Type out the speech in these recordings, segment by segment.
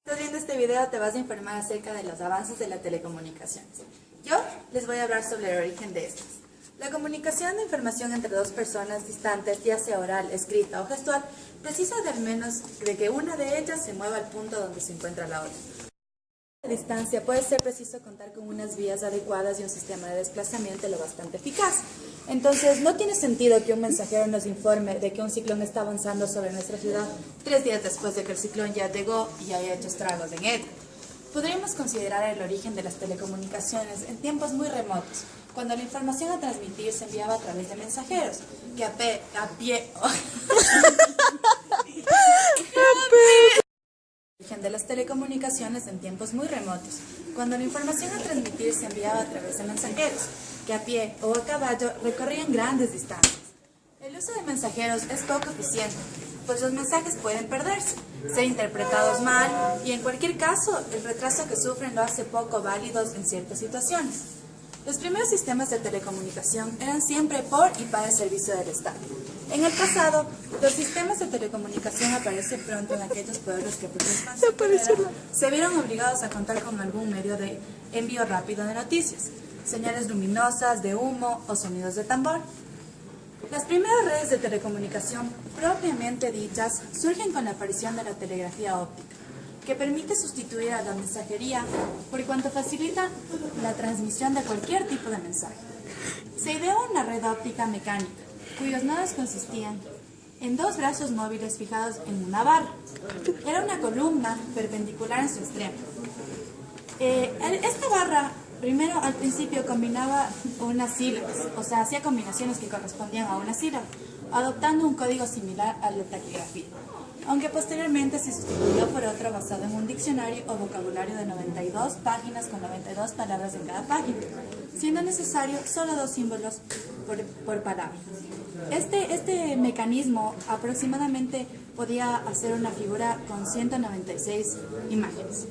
Estás viendo este video, te vas a informar acerca de los avances de las telecomunicaciones. Yo les voy a hablar sobre el origen de estas. La comunicación de información entre dos personas distantes, ya sea oral, escrita o gestual, precisa de al menos de que una de ellas se mueva al punto donde se encuentra la otra. A distancia puede ser preciso contar con unas vías adecuadas y un sistema de desplazamiento lo bastante eficaz. Entonces, no tiene sentido que un mensajero nos informe de que un ciclón está avanzando sobre nuestra ciudad 3 días después de que el ciclón ya llegó y haya hecho estragos en ella. Podríamos considerar el origen de las telecomunicaciones en tiempos muy remotos, cuando la información a transmitir se enviaba a través de mensajeros, que a pie origen de las telecomunicaciones en tiempos muy remotos, cuando la información a transmitir se enviaba a través de mensajeros, que a pie o a caballo recorrían grandes distancias. El uso de mensajeros es poco eficiente, pues los mensajes pueden perderse, ser interpretados mal y en cualquier caso el retraso que sufren lo hace poco válidos en ciertas situaciones. Los primeros sistemas de telecomunicación eran siempre por y para el servicio del Estado. En el pasado, los sistemas de telecomunicación aparecen pronto en aquellos pueblos que por se vieron obligados a contar con algún medio de envío rápido de noticias, señales luminosas, de humo o sonidos de tambor. Las primeras redes de telecomunicación propiamente dichas surgen con la aparición de la telegrafía óptica, que permite sustituir a la mensajería por cuanto facilita la transmisión de cualquier tipo de mensaje. Se ideó una red óptica mecánica, cuyos nodos consistían en dos brazos móviles fijados en una barra. Era una columna perpendicular en su extremo. Esta barra, primero al principio combinaba unas sílabas, o sea, hacía combinaciones que correspondían a una sílaba, adoptando un código similar al de taquigrafía, aunque posteriormente se sustituyó por otro basado en un diccionario o vocabulario de 92 páginas con 92 palabras en cada página, siendo necesario solo 2 símbolos por palabra. Este mecanismo aproximadamente podía hacer una figura con 196 imágenes.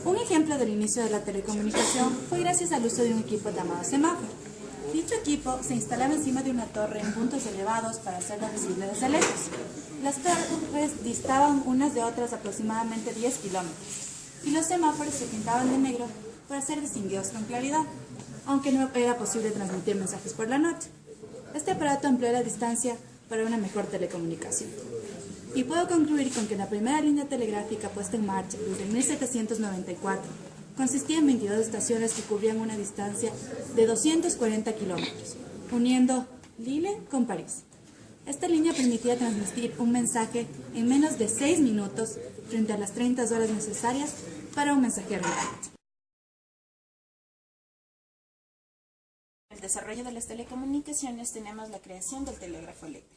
Un ejemplo del inicio de la telecomunicación fue gracias al uso de un equipo llamado semáforo. Dicho equipo se instalaba encima de una torre en puntos elevados para hacerlo visible desde lejos. Las torres distaban unas de otras aproximadamente 10 kilómetros y los semáforos se pintaban de negro para ser distinguidos con claridad, aunque no era posible transmitir mensajes por la noche. Este aparato amplió la distancia para una mejor telecomunicación. Y puedo concluir con que la primera línea telegráfica puesta en marcha desde 1794 consistía en 22 estaciones que cubrían una distancia de 240 kilómetros, uniendo Lille con París. Esta línea permitía transmitir un mensaje en menos de 6 minutos frente a las 30 horas necesarias para un mensajero internet. En el desarrollo de las telecomunicaciones tenemos la creación del telégrafo eléctrico,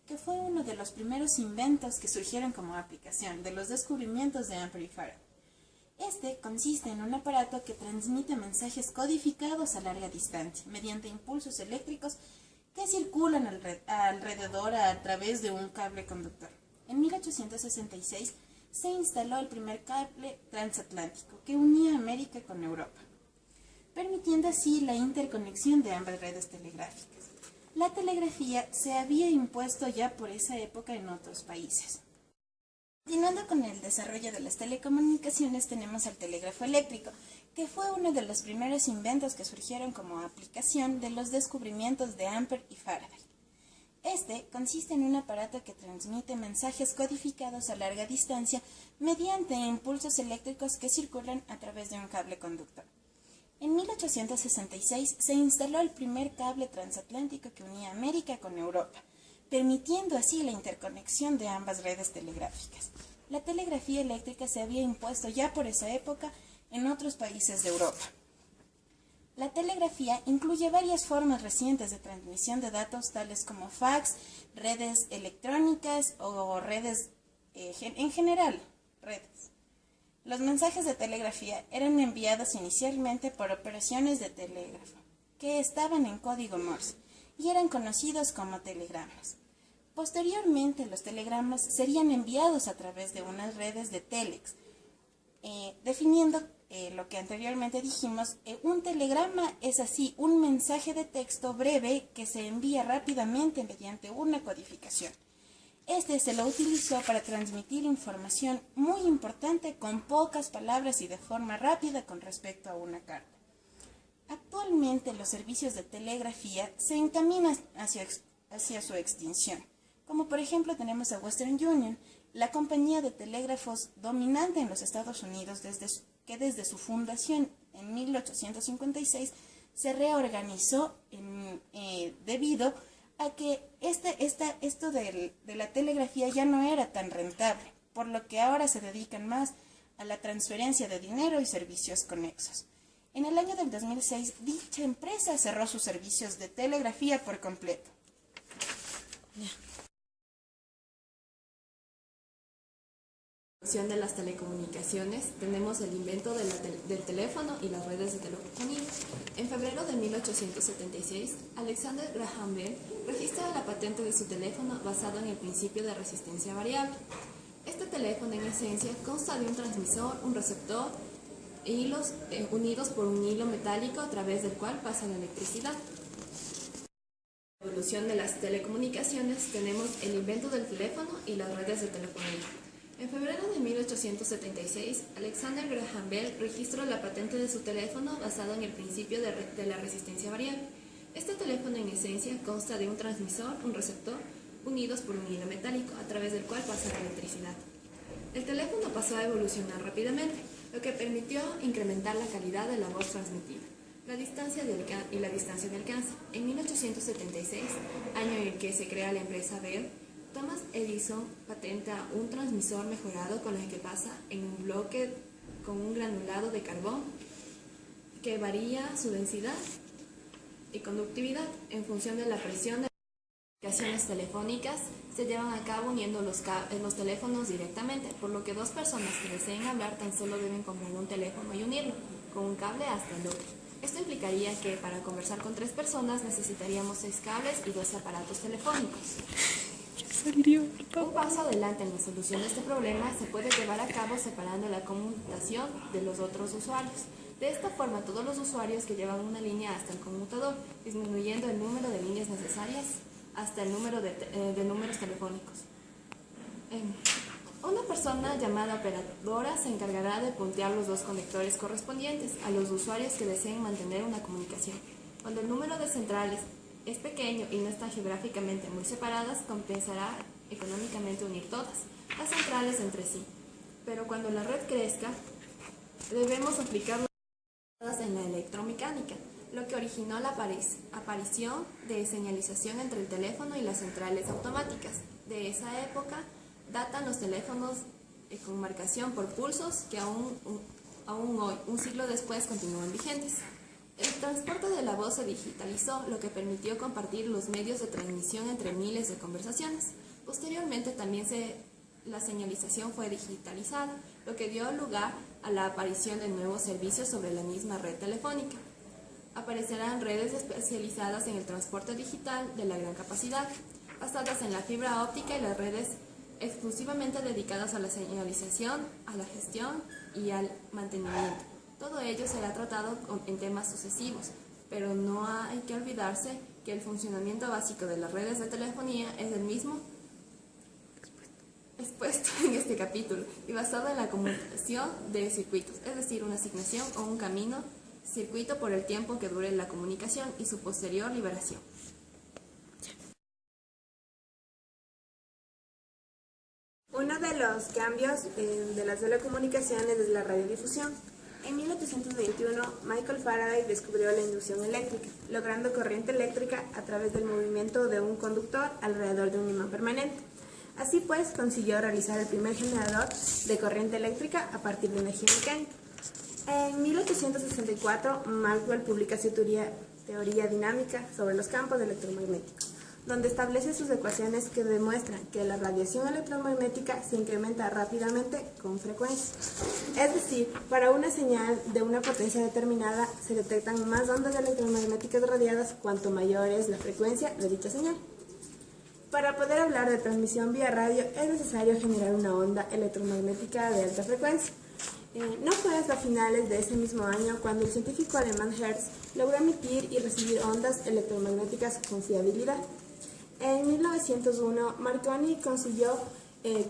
que fue uno de los primeros inventos que surgieron como aplicación de los descubrimientos de Ampère y Faraday. Este consiste en un aparato que transmite mensajes codificados a larga distancia mediante impulsos eléctricos que circulan alrededor a través de un cable conductor. En 1866 se instaló el primer cable transatlántico que unía América con Europa, permitiendo así la interconexión de ambas redes telegráficas. La telegrafía se había impuesto ya por esa época en otros países. Continuando con el desarrollo de las telecomunicaciones, tenemos el telégrafo eléctrico, que fue uno de los primeros inventos que surgieron como aplicación de los descubrimientos de Ampère y Faraday. Este consiste en un aparato que transmite mensajes codificados a larga distancia mediante impulsos eléctricos que circulan a través de un cable conductor. En 1866 se instaló el primer cable transatlántico que unía América con Europa, permitiendo así la interconexión de ambas redes telegráficas. La telegrafía eléctrica se había impuesto ya por esa época en otros países de Europa. La telegrafía incluye varias formas recientes de transmisión de datos, tales como fax, redes electrónicas o redes, en general, redes. Los mensajes de telegrafía eran enviados inicialmente por operaciones de telégrafo, que estaban en código Morse y eran conocidos como telegramas. Posteriormente, los telegramas serían enviados a través de unas redes de telex, definiendo lo que anteriormente dijimos. Un telegrama es así un mensaje de texto breve que se envía rápidamente mediante una codificación. Este se lo utilizó para transmitir información muy importante con pocas palabras y de forma rápida con respecto a una carta. Actualmente los servicios de telegrafía se encaminan hacia su extinción, como por ejemplo tenemos a Western Union, la compañía de telégrafos dominante en los Estados Unidos que desde su fundación en 1856 se reorganizó debido a que esto de la telegrafía ya no era tan rentable, por lo que ahora se dedican más a la transferencia de dinero y servicios conexos. En el año del 2006, dicha empresa cerró sus servicios de telegrafía por completo. De las telecomunicaciones, tenemos el invento del teléfono y las redes de telefonía. En febrero de 1876, Alexander Graham Bell registra la patente de su teléfono basado en el principio de resistencia variable. Este teléfono, en esencia, consta de un transmisor, un receptor e hilos unidos por un hilo metálico a través del cual pasa la electricidad. En la evolución de las telecomunicaciones, tenemos el invento del teléfono y las redes de telefonía. En febrero de 1876, Alexander Graham Bell registró la patente de su teléfono basado en el principio de la resistencia variable. Este teléfono, en esencia, consta de un transmisor, un receptor, unidos por un hilo metálico, a través del cual pasa la electricidad. El teléfono pasó a evolucionar rápidamente, lo que permitió incrementar la calidad de la voz transmitida, la distancia y la distancia de alcance. En 1876, año en el que se crea la empresa Bell, Thomas Edison patenta un transmisor mejorado con el que pasa en un bloque con un granulado de carbón que varía su densidad y conductividad en función de la presión de las comunicaciones telefónicas. Se llevan a cabo uniendo los teléfonos directamente, por lo que dos personas que deseen hablar tan solo deben comprar un teléfono y unirlo con un cable hasta el otro. Esto implicaría que para conversar con 3 personas necesitaríamos 6 cables y 2 aparatos telefónicos. Un paso adelante en la solución de este problema se puede llevar a cabo separando la conmutación de los otros usuarios. De esta forma, todos los usuarios que llevan una línea hasta el conmutador, disminuyendo el número de líneas necesarias hasta el número de números telefónicos. Una persona llamada operadora se encargará de puntear los 2 conectores correspondientes a los usuarios que deseen mantener una comunicación. Cuando el número de centrales es pequeño y no están geográficamente muy separadas, compensará económicamente unir todas las centrales entre sí. Pero cuando la red crezca, debemos aplicar las en la electromecánica, lo que originó la aparición de señalización entre el teléfono y las centrales automáticas. De esa época datan los teléfonos con marcación por pulsos que aún hoy, un siglo después, continúan vigentes. El transporte de la voz se digitalizó, lo que permitió compartir los medios de transmisión entre miles de conversaciones. Posteriormente también la señalización fue digitalizada, lo que dio lugar a la aparición de nuevos servicios sobre la misma red telefónica. Aparecerán redes especializadas en el transporte digital de la gran capacidad, basadas en la fibra óptica y las redes exclusivamente dedicadas a la señalización, a la gestión y al mantenimiento. Todo ello será tratado en temas sucesivos, pero no hay que olvidarse que el funcionamiento básico de las redes de telefonía es el mismo expuesto en este capítulo y basado en la conmutación de circuitos, es decir, una asignación o un camino circuito por el tiempo que dure la comunicación y su posterior liberación. Uno de los cambios de las telecomunicaciones es la radiodifusión. En 1821, Michael Faraday descubrió la inducción eléctrica, logrando corriente eléctrica a través del movimiento de un conductor alrededor de un imán permanente. Así pues, consiguió realizar el primer generador de corriente eléctrica a partir de energía mecánica. En 1864, Maxwell publica su teoría dinámica sobre los campos electromagnéticos, donde establece sus ecuaciones que demuestran que la radiación electromagnética se incrementa rápidamente con frecuencia. Es decir, para una señal de una potencia determinada se detectan más ondas electromagnéticas radiadas cuanto mayor es la frecuencia de dicha señal. Para poder hablar de transmisión vía radio es necesario generar una onda electromagnética de alta frecuencia. No fue hasta finales de ese mismo año cuando el científico alemán Hertz logró emitir y recibir ondas electromagnéticas con fiabilidad. En 1901, Marconi consiguió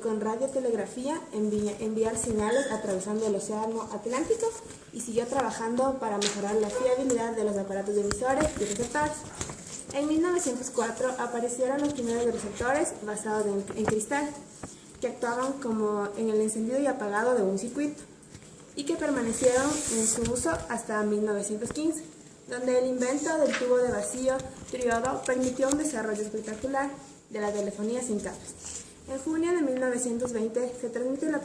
con radiotelegrafía enviar señales atravesando el Océano Atlántico y siguió trabajando para mejorar la fiabilidad de los aparatos emisores y receptores. En 1904 aparecieron los primeros receptores basados en cristal, que actuaban como en el encendido y apagado de un circuito, y que permanecieron en su uso hasta 1915, donde el invento del tubo de vacío triodo permitió un desarrollo espectacular de la telefonía sin cables. En junio de 1920 se transmitió la